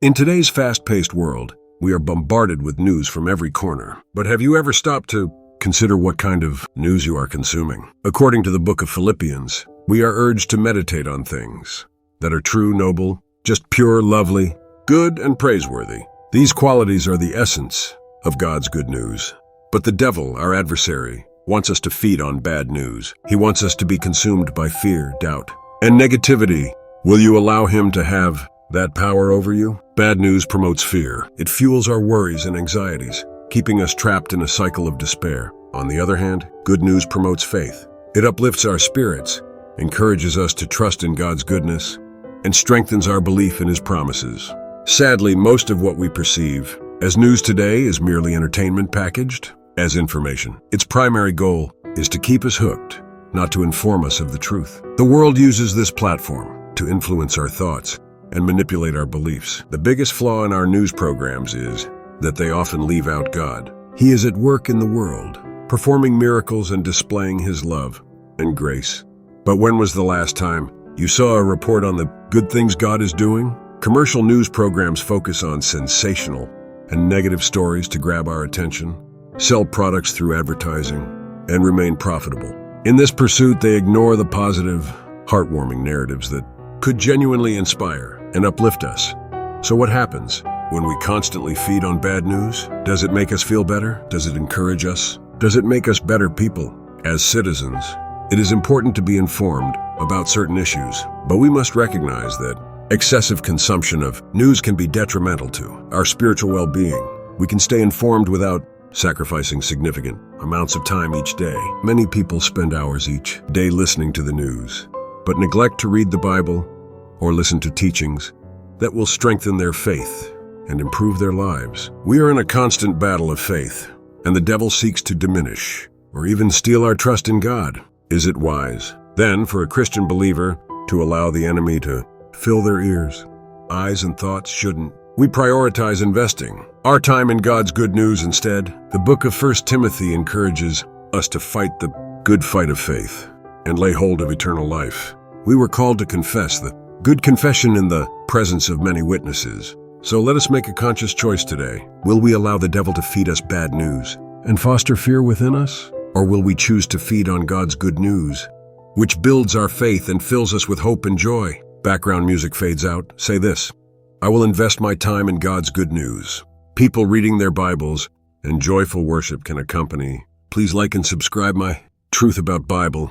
In today's fast-paced world, we are bombarded with news from every corner. But have you ever stopped to consider what kind of news you are consuming? According to the book of Philippians, we are urged to meditate on things that are true, noble, just pure, lovely, good, and praiseworthy. These qualities are the essence of God's good news. But the devil, our adversary, wants us to feed on bad news. He wants us to be consumed by fear, doubt, and negativity. Will you allow him to have that power over you? Bad news promotes fear. It fuels our worries and anxieties, keeping us trapped in a cycle of despair. On the other hand, good news promotes faith. It uplifts our spirits, encourages us to trust in God's goodness, and strengthens our belief in His promises. Sadly, most of what we perceive as news today is merely entertainment packaged as information. Its primary goal is to keep us hooked, not to inform us of the truth. The world uses this platform to influence our thoughts and manipulate our beliefs. The biggest flaw in our news programs is that they often leave out God. He is at work in the world, performing miracles and displaying His love and grace. But when was the last time you saw a report on the good things God is doing? Commercial news programs focus on sensational and negative stories to grab our attention, sell products through advertising, and remain profitable. In this pursuit, they ignore the positive, heartwarming narratives that could genuinely inspire and uplift us. So what happens when we constantly feed on bad news? Does it make us feel better? Does it encourage us? Does it make us better people? As citizens, it is important to be informed about certain issues, but we must recognize that excessive consumption of news can be detrimental to our spiritual well-being. We can stay informed without sacrificing significant amounts of time each day. Many people spend hours each day listening to the news, but neglect to read the Bible or listen to teachings that will strengthen their faith and improve their lives. We are in a constant battle of faith, and the devil seeks to diminish or even steal our trust in God. Is it wise, then, for a Christian believer to allow the enemy to fill their ears, eyes, and thoughts? Shouldn't we prioritize investing our time in God's good news instead? The book of 1 Timothy encourages us to fight the good fight of faith and lay hold of eternal life. We were called to confess the good confession in the presence of many witnesses. So let us make a conscious choice today. Will we allow the devil to feed us bad news and foster fear within us? Or will we choose to feed on God's good news, which builds our faith and fills us with hope and joy? Background music fades out. Say this: I will invest my time in God's good news. People reading their Bibles and joyful worship can accompany. Please like and subscribe my Truth About Bible